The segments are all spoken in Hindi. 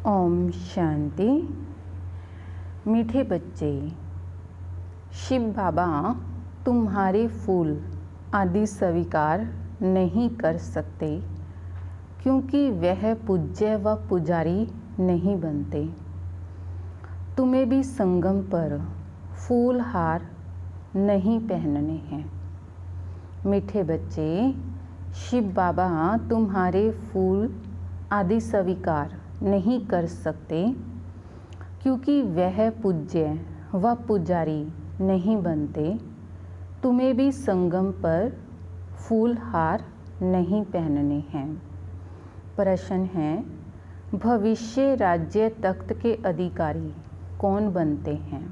ओम शांति। मीठे बच्चे, शिव बाबा तुम्हारे फूल आदि स्वीकार नहीं कर सकते क्योंकि वह पूज्य व पुजारी नहीं बनते। तुम्हें भी संगम पर फूल हार नहीं पहनने हैं। मीठे बच्चे, शिव बाबा तुम्हारे फूल आदि स्वीकार नहीं कर सकते क्योंकि वह पूज्य व पुजारी नहीं बनते। तुम्हें भी संगम पर फूल हार नहीं पहनने हैं। प्रश्न है, भविष्य राज्य तख्त के अधिकारी कौन बनते हैं?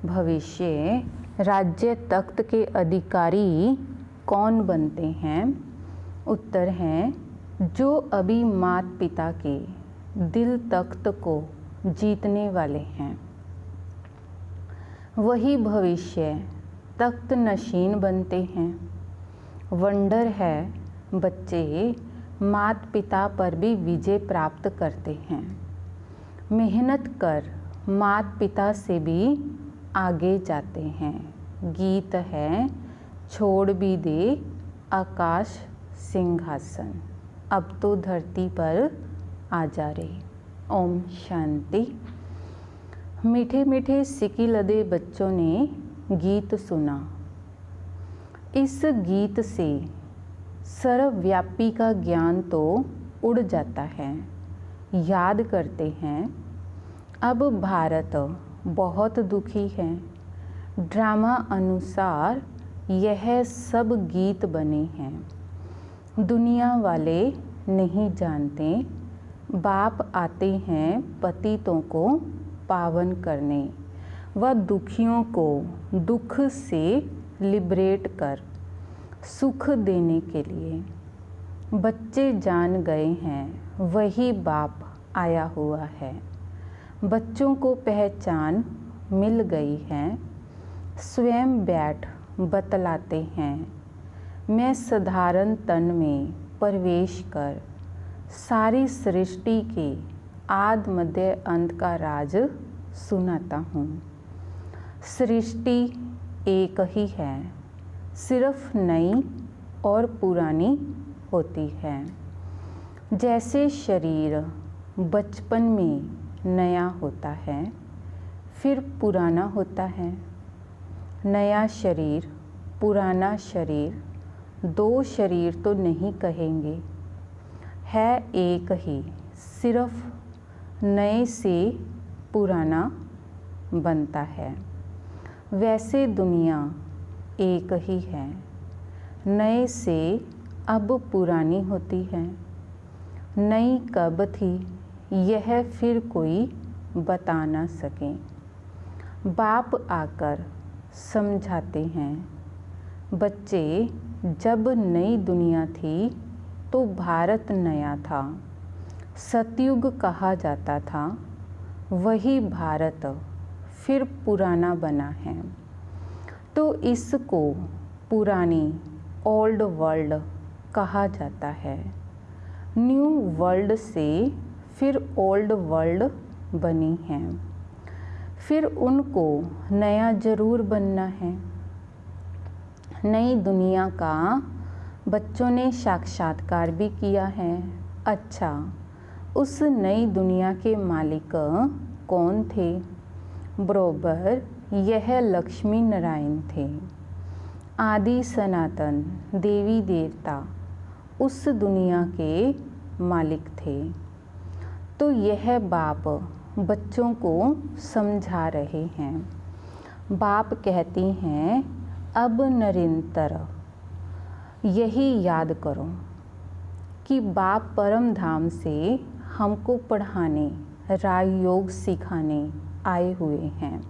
भविष्य राज्य तख्त के अधिकारी कौन बनते हैं? उत्तर है, जो अभी माता पिता के दिल तख्त को जीतने वाले हैं वही भविष्य तख्त नशीन बनते हैं। वंडर है, बच्चे माता पिता पर भी विजय प्राप्त करते हैं। मेहनत कर माता पिता से भी आगे जाते हैं। गीत है, छोड़ भी दे आकाश सिंहासन, अब तो धरती पर आ जा रे। ओम शांति। मीठे मीठे सिकी लदे बच्चों ने गीत सुना। इस गीत से सर्वव्यापी का ज्ञान तो उड़ जाता है। याद करते हैं, अब भारत बहुत दुखी है। ड्रामा अनुसार यह सब गीत बने हैं। दुनिया वाले नहीं जानते, बाप आते हैं पतितों को पावन करने व दुखियों को दुख से लिबरेट कर सुख देने के लिए। बच्चे जान गए हैं वही बाप आया हुआ है। बच्चों को पहचान मिल गई है। स्वयं बैठ बतलाते हैं, मैं साधारण तन में प्रवेश कर सारी सृष्टि के आदि मध्य अंत का राज सुनाता हूँ। सृष्टि एक ही है, सिर्फ नई और पुरानी होती है। जैसे शरीर बचपन में नया होता है, फिर पुराना होता है। नया शरीर, पुराना शरीर, दो शरीर तो नहीं कहेंगे, है एक ही, सिर्फ नए से पुराना बनता है। वैसे दुनिया एक ही है, नए से अब पुरानी होती है। नई कब थी यह फिर कोई बता ना सके। बाप आकर समझाते हैं, बच्चे जब नई दुनिया थी तो भारत नया था, सतयुग कहा जाता था। वही भारत फिर पुराना बना है, तो इसको पुरानी ओल्ड वर्ल्ड कहा जाता है। न्यू वर्ल्ड से फिर ओल्ड वर्ल्ड बनी है, फिर उनको नया जरूर बनना है। नई दुनिया का बच्चों ने साक्षात्कार भी किया है। अच्छा, उस नई दुनिया के मालिक कौन थे? बरोबर यह लक्ष्मी नारायण थे। आदि सनातन देवी देवता उस दुनिया के मालिक थे। तो यह बाप बच्चों को समझा रहे हैं। बाप कहती हैं, अब निरंतर यही याद करो कि बाप परम धाम से हमको पढ़ाने, राजयोग सिखाने आए हुए हैं।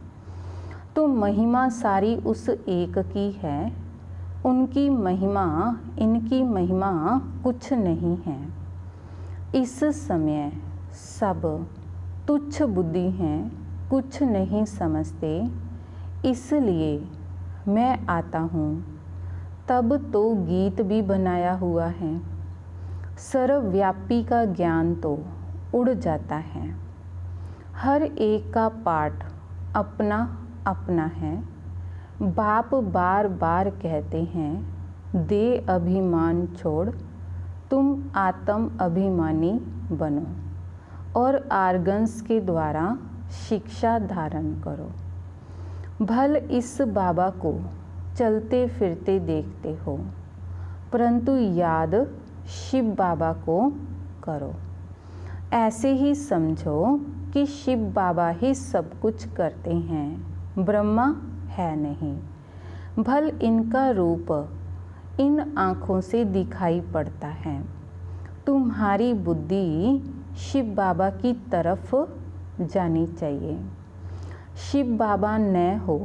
तो महिमा सारी उस एक की है। उनकी महिमा, इनकी महिमा कुछ नहीं है। इस समय सब तुच्छ बुद्धि हैं, कुछ नहीं समझते। इसलिए मैं आता हूँ। तब तो गीत भी बनाया हुआ है। सर्वव्यापी का ज्ञान तो उड़ जाता है। हर एक का पाठ अपना अपना है। बाप बार बार कहते हैं, दे अभिमान छोड़, तुम आत्म अभिमानी बनो और आर्गन्स के द्वारा शिक्षा धारण करो। भल इस बाबा को चलते फिरते देखते हो, परंतु याद शिव बाबा को करो। ऐसे ही समझो कि शिव बाबा ही सब कुछ करते हैं, ब्रह्मा है नहीं। भल इनका रूप इन आँखों से दिखाई पड़ता है। तुम्हारी बुद्धि शिव बाबा की तरफ जानी चाहिए। शिव बाबा न हो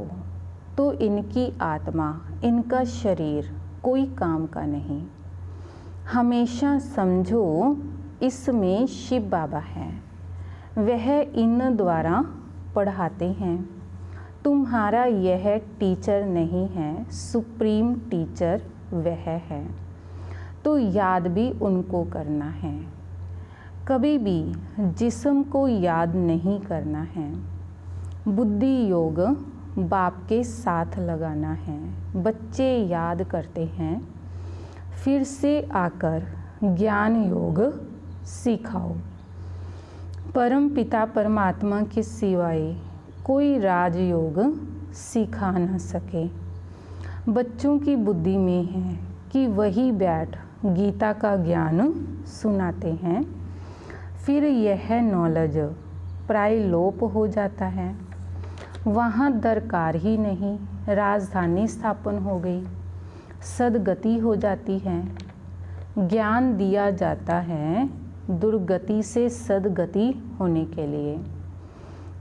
तो इनकी आत्मा, इनका शरीर कोई काम का नहीं। हमेशा समझो इसमें शिव बाबा है, वह इन द्वारा पढ़ाते हैं। तुम्हारा यह टीचर नहीं है, सुप्रीम टीचर वह है। तो याद भी उनको करना है। कभी भी जिस्म को याद नहीं करना है। बुद्धि योग बाप के साथ लगाना है। बच्चे याद करते हैं, फिर से आकर ज्ञान योग सिखाओ। परम पिता परमात्मा के सिवाय कोई राजयोग सिखा न सके। बच्चों की बुद्धि में है कि वही बैठ गीता का ज्ञान सुनाते हैं, फिर यह नॉलेज प्राय लोप हो जाता है। वहाँ दरकार ही नहीं, राजधानी स्थापन हो गई, सदगति हो जाती है। ज्ञान दिया जाता है दुर्गति से सदगति होने के लिए।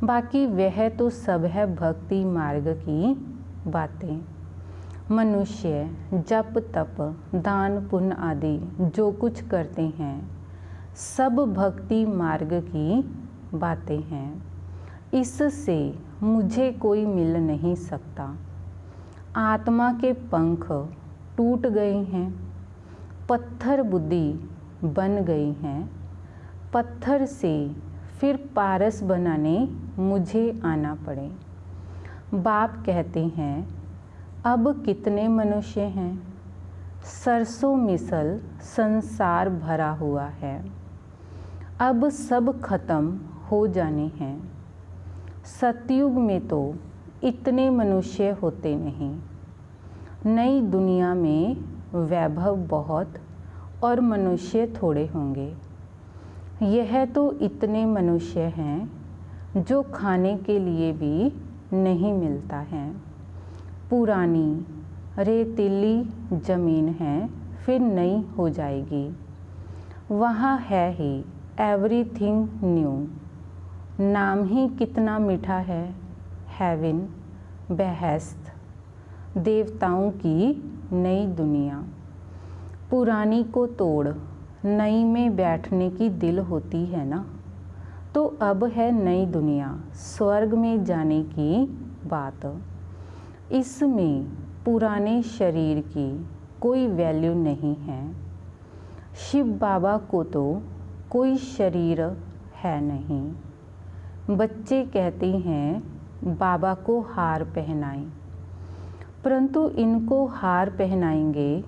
बाकी वह तो सब है भक्ति मार्ग की बातें। मनुष्य जप तप दान पुण्य आदि जो कुछ करते हैं, सब भक्ति मार्ग की बातें हैं। इससे मुझे कोई मिल नहीं सकता। आत्मा के पंख टूट गए हैं, पत्थर बुद्धि बन गई हैं। पत्थर से फिर पारस बनाने मुझे आना पड़े। बाप कहते हैं, अब कितने मनुष्य हैं? सरसों मिसल संसार भरा हुआ है। अब सब खत्म हो जाने हैं। सतयुग में तो इतने मनुष्य होते नहीं। नई दुनिया में वैभव बहुत और मनुष्य थोड़े होंगे। यह तो इतने मनुष्य हैं जो खाने के लिए भी नहीं मिलता है। पुरानी रेतीली जमीन है, फिर नई हो जाएगी। वहाँ है ही एवरीथिंग न्यू। नाम ही कितना मीठा है, हेवन, बेहेश्त, देवताओं की नई दुनिया। पुरानी को तोड़ नई में बैठने की दिल होती है ना। तो अब है नई दुनिया, स्वर्ग में जाने की बात। इसमें पुराने शरीर की कोई वैल्यू नहीं है। शिव बाबा को तो कोई शरीर है नहीं। बच्चे कहते हैं बाबा को हार पहनाएं, परंतु इनको हार पहनाएंगे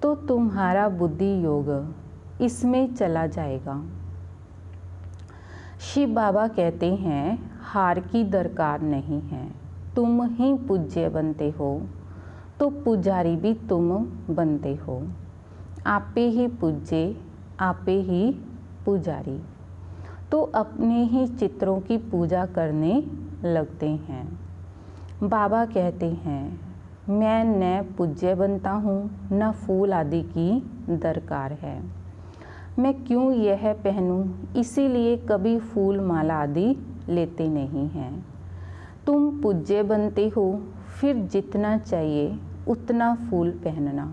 तो तुम्हारा बुद्धि योग इसमें चला जाएगा। शिव बाबा कहते हैं हार की दरकार नहीं है, तुम ही पूज्य बनते हो तो पुजारी भी तुम बनते हो। आपे ही पूज्य, आपे ही पुजारी। तो अपने ही चित्रों की पूजा करने लगते हैं। बाबा कहते हैं मैं न पूज्य बनता हूँ, न फूल आदि की दरकार है। मैं क्यों यह पहनूं, इसीलिए कभी फूल माला आदि लेते नहीं हैं। तुम पूज्य बनते हो, फिर जितना चाहिए उतना फूल पहनना।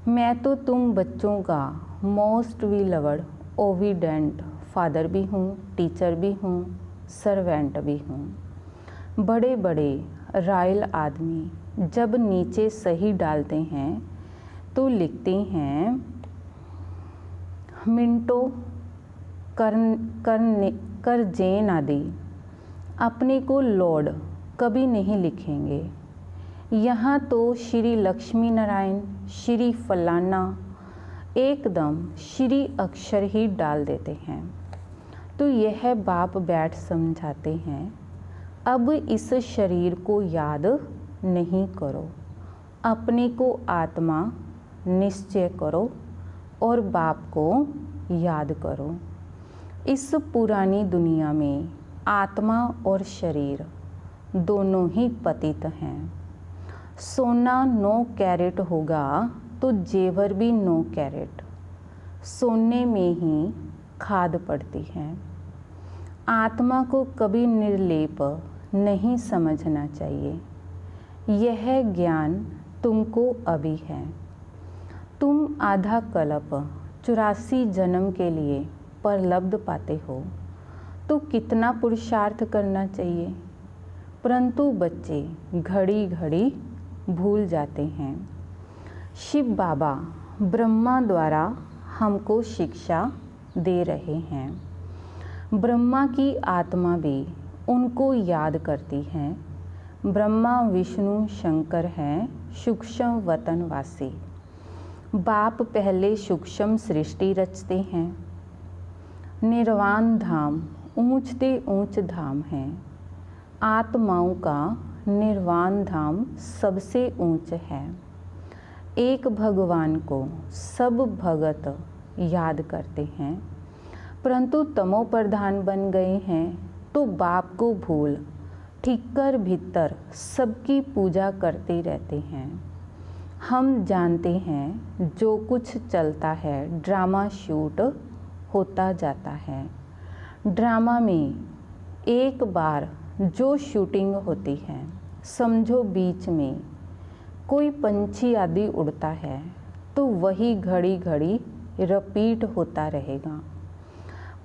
मैं तो तुम बच्चों का मोस्ट विलवड ओबीडेंट फादर भी हूँ, टीचर भी हूँ, सर्वेंट भी हूँ। बड़े बड़े रॉयल आदमी जब नीचे सही डालते हैं तो लिखते हैं मिंटो करजेन आदि अपने को लॉर्ड कभी नहीं लिखेंगे। यहाँ तो श्री लक्ष्मी नारायण, श्री फलाना एकदम श्री अक्षर ही डाल देते हैं। तो यह बाप बैठ समझाते हैं, अब इस शरीर को याद नहीं करो, अपने को आत्मा निश्चय करो और बाप को याद करो। इस पुरानी दुनिया में आत्मा और शरीर दोनों ही पतित हैं। सोना 9 कैरेट होगा तो जेवर भी 9 कैरेट। सोने में ही खाद पड़ती है। आत्मा को कभी निर्लेप नहीं समझना चाहिए। यह ज्ञान तुमको अभी है। तुम आधा कल्प 84 जन्म के लिए प्रलब्ध पाते हो तो कितना पुरुषार्थ करना चाहिए। परंतु बच्चे घड़ी घड़ी भूल जाते हैं। शिव बाबा ब्रह्मा द्वारा हमको शिक्षा दे रहे हैं। ब्रह्मा की आत्मा भी उनको याद करती है। ब्रह्मा विष्णु शंकर हैं सूक्ष्म वतनवासी। बाप पहले सूक्ष्म सृष्टि रचते हैं। निर्वाण धाम ऊंचते ऊंच धाम है। आत्माओं का निर्वाण धाम सबसे ऊंच है। एक भगवान को सब भगत याद करते हैं, परंतु तमो प्रधान बन गए हैं तो बाप को भूल ठीकर भीतर सबकी पूजा करते रहते हैं। हम जानते हैं जो कुछ चलता है ड्रामा शूट होता जाता है। ड्रामा में एक बार जो शूटिंग होती है, समझो बीच में कोई पंछी आदि उड़ता है तो वही घड़ी घड़ी रिपीट होता रहेगा।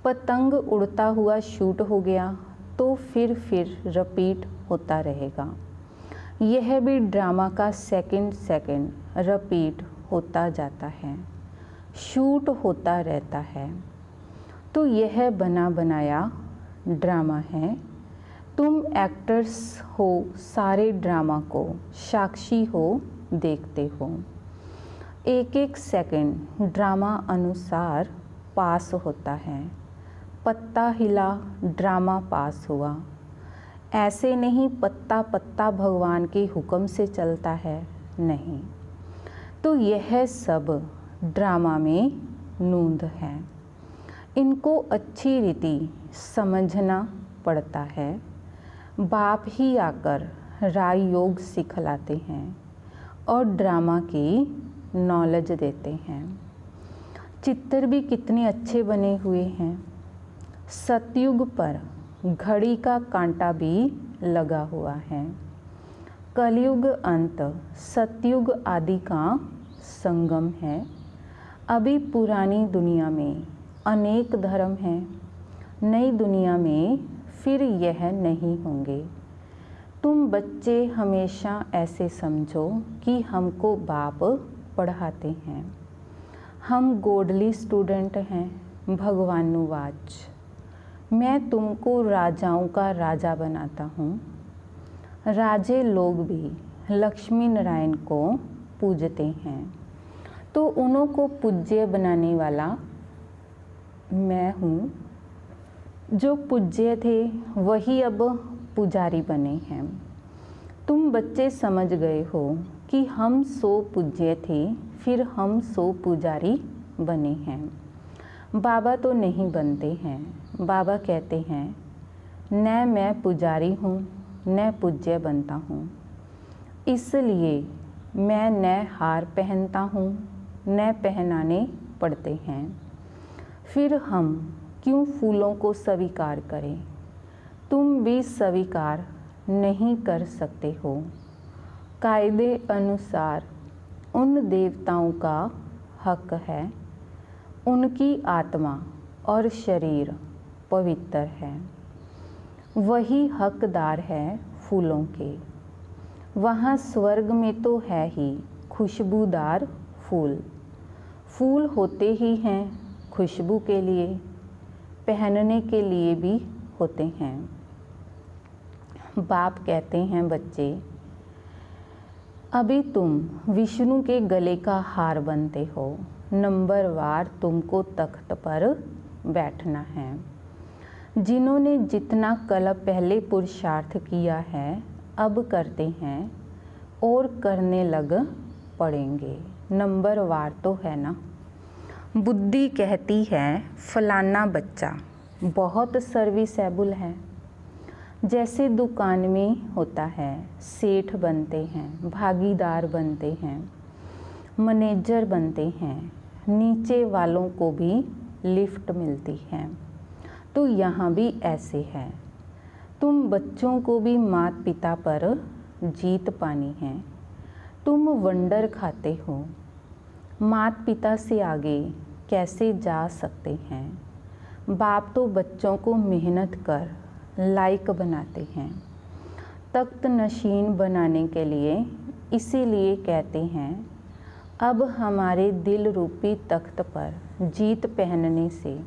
पतंग उड़ता हुआ शूट हो गया तो फिर रिपीट होता रहेगा। यह भी ड्रामा का सेकंड रिपीट होता जाता है, शूट होता रहता है। तो यह बना बनाया ड्रामा है। तुम एक्टर्स हो, सारे ड्रामा को साक्षी हो, देखते हो। एक एक सेकंड ड्रामा अनुसार पास होता है। पत्ता हिला ड्रामा पास हुआ। ऐसे नहीं पत्ता पत्ता भगवान के हुक्म से चलता है, नहीं। तो यह सब ड्रामा में नूंद है। इनको अच्छी रीति समझना पड़ता है। बाप ही आकर राय योग सिखलाते हैं और ड्रामा की नॉलेज देते हैं। चित्र भी कितने अच्छे बने हुए हैं। सतयुग पर घड़ी का कांटा भी लगा हुआ है। कलयुग अंत सतयुग आदि का संगम है। अभी पुरानी दुनिया में अनेक धर्म हैं, नई दुनिया में फिर यह नहीं होंगे। तुम बच्चे हमेशा ऐसे समझो कि हमको बाप पढ़ाते हैं। हम गोडली स्टूडेंट हैं, भगवानुवाच। मैं तुमको राजाओं का राजा बनाता हूँ। राजे लोग भी लक्ष्मी नारायण को पूजते हैं, तो उन्हों को पूज्य बनाने वाला मैं हूँ। जो पूज्य थे वही अब पुजारी बने हैं। तुम बच्चे समझ गए हो कि हम 100 पूज्य थे, फिर हम 100 पुजारी बने हैं। बाबा तो नहीं बनते हैं। बाबा कहते हैं न मैं पुजारी हूँ न पूज्य बनता हूँ, इसलिए मैं न हार पहनता हूँ न पहनाने पड़ते हैं। फिर हम क्यों फूलों को स्वीकार करें। तुम भी स्वीकार नहीं कर सकते हो। कायदे अनुसार उन देवताओं का हक है। उनकी आत्मा और शरीर पवित्र है। वही हकदार है फूलों के। वहाँ स्वर्ग में तो है ही खुशबूदार फूल। फूल होते ही हैं खुशबू के लिए। पहनने के लिए भी होते हैं। बाप कहते हैं, बच्चे अभी तुम विष्णु के गले का हार बनते हो, नंबरवार तुमको तख्त पर बैठना है। जिन्होंने जितना कल पहले पुरुषार्थ किया है अब करते हैं और करने लग पड़ेंगे। नंबरवार तो है ना। बुद्धि कहती है फलाना बच्चा बहुत सर्विसेबल है। जैसे दुकान में होता है, सेठ बनते हैं, भागीदार बनते हैं, मैनेजर बनते हैं, नीचे वालों को भी लिफ्ट मिलती है। तो यहाँ भी ऐसे है। तुम बच्चों को भी माता पिता पर जीत पानी है। तुम वंडर खाते हो, माता पिता से आगे कैसे जा सकते हैं। बाप तो बच्चों को मेहनत कर लायक बनाते हैं, तख्त नशीन बनाने के लिए। इसीलिए कहते हैं अब हमारे दिल रूपी तख्त पर जीत पहनने से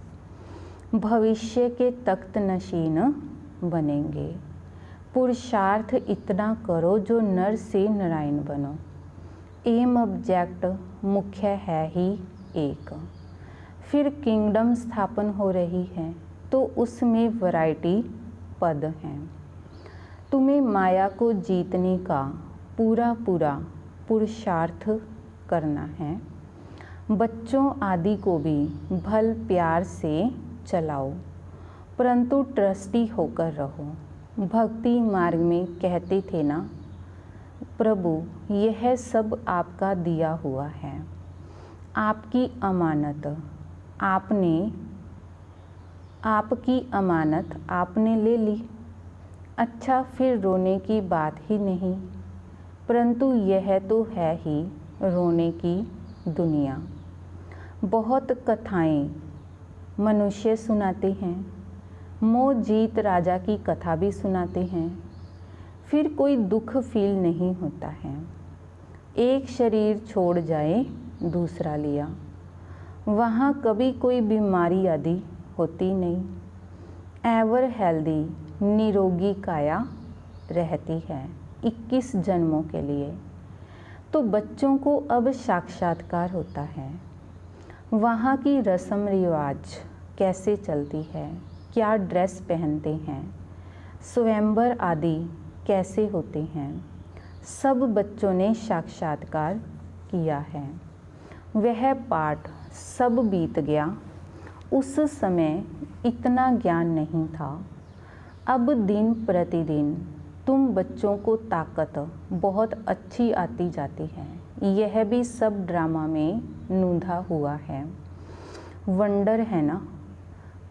भविष्य के तख्त नशीन बनेंगे। पुरुषार्थ इतना करो जो नर से नारायण बनो। एम ऑब्जेक्ट मुख्य है ही एक। फिर किंगडम स्थापन हो रही है तो उसमें वैरायटी पद हैं। तुम्हें माया को जीतने का पूरा पुरुषार्थ करना है। बच्चों आदि को भी भल प्यार से चलाओ, परंतु ट्रस्टी होकर रहो। भक्ति मार्ग में कहते थे ना, प्रभु यह सब आपका दिया हुआ है, आपकी अमानत आपने ले ली। अच्छा, फिर रोने की बात ही नहीं, परंतु यह तो है ही रोने की दुनिया। बहुत कथाएं मनुष्य सुनाते हैं, मोह जीत राजा की कथा भी सुनाते हैं, फिर कोई दुख फील नहीं होता है। एक शरीर छोड़ जाए दूसरा लिया, वहाँ कभी कोई बीमारी आदि होती नहीं। एवर हेल्दी निरोगी काया रहती है 21 जन्मों के लिए। तो बच्चों को अब साक्षात्कार होता है। वहाँ की रस्म रिवाज कैसे चलती है, क्या ड्रेस पहनते हैं, स्वयंवर आदि कैसे होते हैं, सब बच्चों ने साक्षात्कार किया है। वह पाठ सब बीत गया। उस समय इतना ज्ञान नहीं था। अब दिन प्रतिदिन तुम बच्चों को ताकत बहुत अच्छी आती जाती है। यह भी सब ड्रामा में नूंधा हुआ है। वंडर है ना।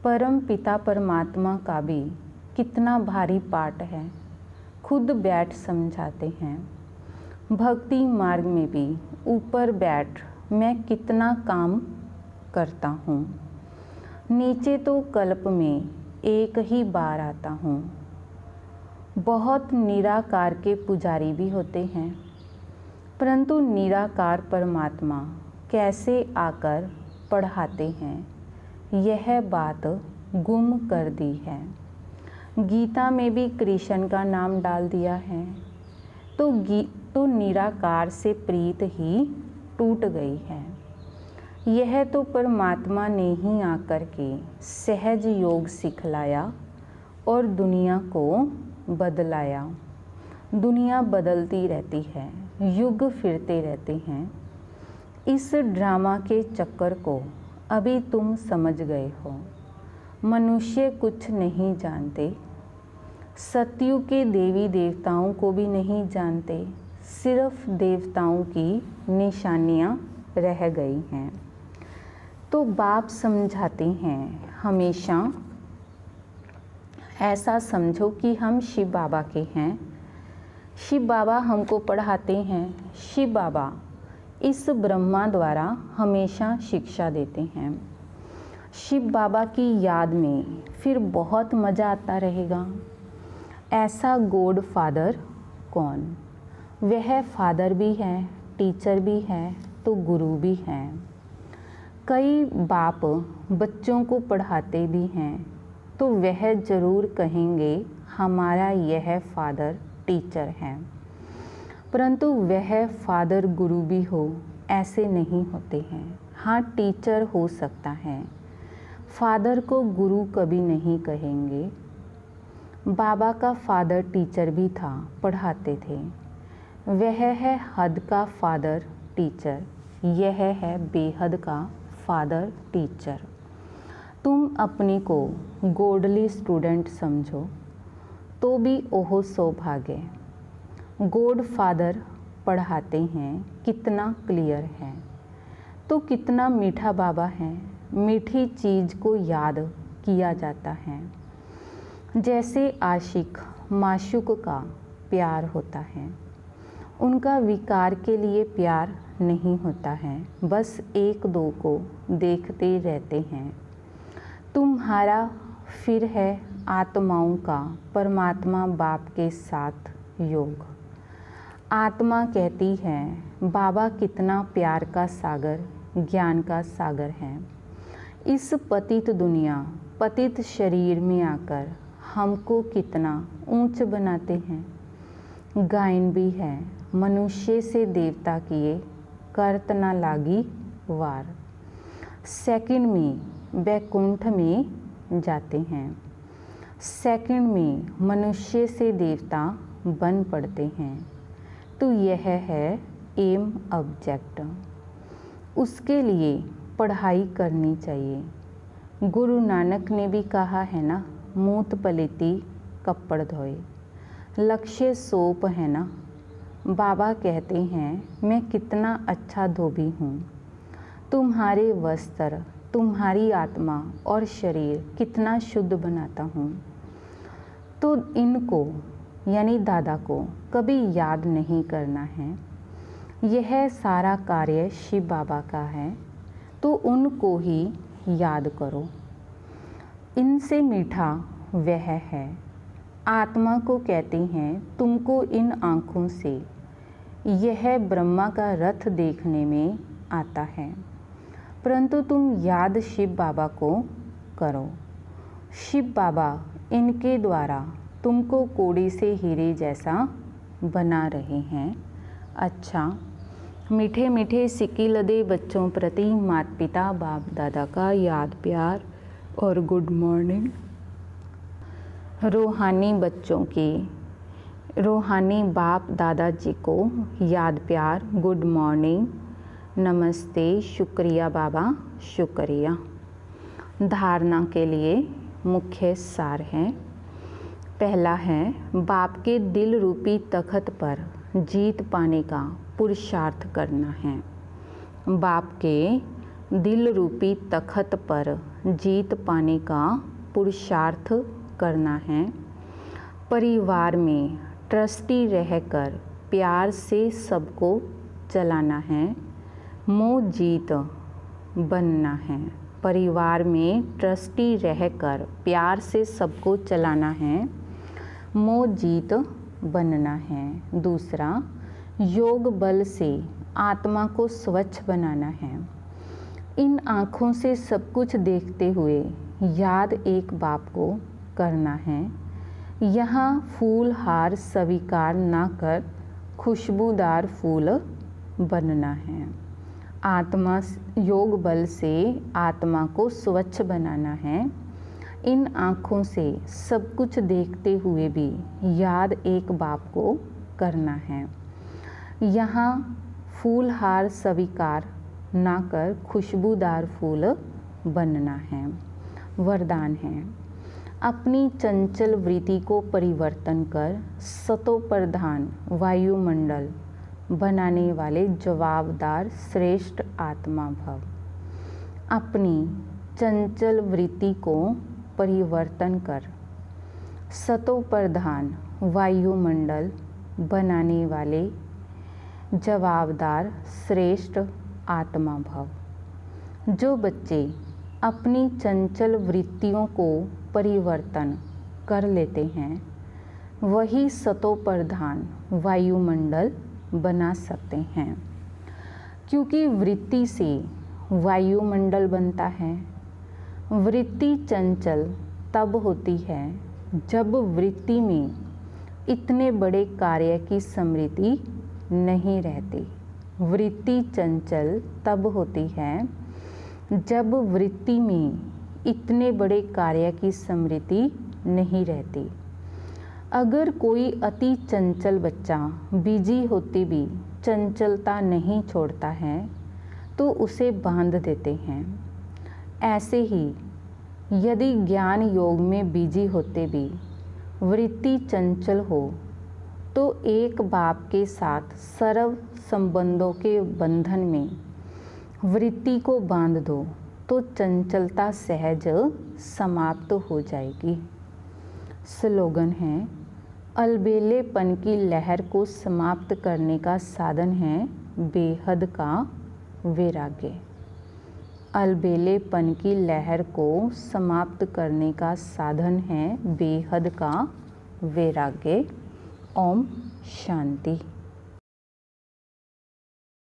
परम पिता परमात्मा का भी कितना भारी पाठ है, खुद बैठ समझाते हैं। भक्ति मार्ग में भी ऊपर बैठ मैं कितना काम करता हूँ, नीचे तो कल्प में एक ही बार आता हूँ। बहुत निराकार के पुजारी भी होते हैं, परंतु निराकार परमात्मा कैसे आकर पढ़ाते हैं, यह बात गुम कर दी है। गीता में भी कृष्ण का नाम डाल दिया है, तो निराकार से प्रीत ही टूट गई है। यह तो परमात्मा ने ही आकर के सहज योग सिखलाया और दुनिया को बदलाया। दुनिया बदलती रहती है, युग फिरते रहते हैं। इस ड्रामा के चक्कर को अभी तुम समझ गए हो। मनुष्य कुछ नहीं जानते, सतयुग के देवी देवताओं को भी नहीं जानते, सिर्फ देवताओं की निशानियां रह गई हैं। तो बाप समझाते हैं हमेशा ऐसा समझो कि हम शिव बाबा के हैं। शिव बाबा हमको पढ़ाते हैं। शिव बाबा इस ब्रह्मा द्वारा हमेशा शिक्षा देते हैं। शिव बाबा की याद में फिर बहुत मज़ा आता रहेगा। ऐसा गॉड फादर कौन? वह फादर भी है, टीचर भी है, तो गुरु भी है। कई बाप बच्चों को पढ़ाते भी हैं तो वह ज़रूर कहेंगे हमारा यह फादर टीचर है, परंतु वह फादर गुरु भी हो ऐसे नहीं होते हैं। हाँ, टीचर हो सकता है, फादर को गुरु कभी नहीं कहेंगे। बाबा का फादर टीचर भी था, पढ़ाते थे। वह है हद का फादर टीचर, यह है बेहद का फादर टीचर। तुम अपने को गॉडली स्टूडेंट समझो तो भी ओह सौभाग्य। गॉड फादर पढ़ाते हैं, कितना क्लियर है। तो कितना मीठा बाबा है, मीठी चीज़ को याद किया जाता है। जैसे आशिक माशूक का प्यार होता है, उनका विकार के लिए प्यार नहीं होता है, बस एक दो को देखते रहते हैं। तुम्हारा फिर है आत्माओं का परमात्मा बाप के साथ योग। आत्मा कहती है बाबा कितना प्यार का सागर, ज्ञान का सागर है। इस पतित दुनिया, पतित शरीर में आकर हमको कितना ऊंच बनाते हैं। गायन भी है, मनुष्य से देवता किए करत न लागी वार। सेकंड में वैकुंठ में जाते हैं, सेकंड में मनुष्य से देवता बन पड़ते हैं। तो यह है एम ऑब्जेक्ट। उसके लिए पढ़ाई करनी चाहिए। गुरु नानक ने भी कहा है ना, मूत पलेती कपड़ धोए। लक्ष्य सोप है ना। बाबा कहते हैं मैं कितना अच्छा धोबी हूँ। तुम्हारे वस्त्र, तुम्हारी आत्मा और शरीर कितना शुद्ध बनाता हूँ। तो इनको यानी दादा को कभी याद नहीं करना है। यह सारा कार्य शिव बाबा का है, तो उनको ही याद करो। इनसे मीठा वह है। आत्मा को कहते हैं तुमको इन आँखों से यह ब्रह्मा का रथ देखने में आता है, परंतु तुम याद शिव बाबा को करो। शिव बाबा इनके द्वारा तुमको कोड़ी से हीरे जैसा बना रहे हैं। अच्छा, मीठे मीठे सिक्की लदे बच्चों प्रति माता पिता बाप दादा का याद प्यार और गुड मॉर्निंग। रूहानी बच्चों की, रूहानी बाप दादा जी को याद प्यार, गुड मॉर्निंग, नमस्ते, शुक्रिया बाबा, शुक्रिया। धारणा के लिए मुख्य सार है। पहला है बाप के दिल रूपी तख्त पर जीत पाने का पुरुषार्थ करना है। बाप के दिल रूपी तख्त पर जीत पाने का पुरुषार्थ करना है। परिवार में ट्रस्टी रहकर प्यार से सबको चलाना है। मोह जीत बनना है। परिवार में ट्रस्टी रहकर प्यार से सबको चलाना है, मोह जीत बनना है। दूसरा, योग बल से आत्मा को स्वच्छ बनाना है। इन आँखों से सब कुछ देखते हुए याद एक बाप को करना है। यहाँ फूल हार स्वीकार ना कर खुशबूदार फूल बनना है। आत्मा योग बल से आत्मा को स्वच्छ बनाना है। इन आँखों से सब कुछ देखते हुए भी याद एक बाप को करना है। यहाँ फूल हार स्वीकार ना कर खुशबूदार फूल बनना है। वरदान है, अपनी चंचल वृत्ति को परिवर्तन कर सतो प्रधान वायुमंडल बनाने वाले जवाबदार श्रेष्ठ आत्मा भव। अपनी चंचल वृत्ति को परिवर्तन कर सतो प्रधान वायुमंडल बनाने वाले जवाबदार श्रेष्ठ आत्मा भव। जो बच्चे अपनी चंचल वृत्तियों को परिवर्तन कर लेते हैं, वही सतो प्रधान वायुमंडल बना सकते हैं। क्योंकि वृत्ति से वायुमंडल बनता है। वृत्ति चंचल तब होती है जब वृत्ति में इतने बड़े कार्य की स्मृति नहीं रहती। वृत्ति चंचल तब होती है जब वृत्ति में इतने बड़े कार्य की स्मृति नहीं रहती। अगर कोई अति चंचल बच्चा बिजी होते भी चंचलता नहीं छोड़ता है तो उसे बांध देते हैं। ऐसे ही यदि ज्ञान योग में बिजी होते भी वृत्ति चंचल हो तो एक बाप के साथ सर्व संबंधों के बंधन में वृत्ति को बांध दो तो चंचलता सहज समाप्त हो जाएगी। स्लोगन है, अलबेलेपन की लहर को समाप्त करने का साधन है बेहद का वैराग्य। अलबेलेपन की लहर को समाप्त करने का साधन है बेहद का वैराग्य। ओम शांति।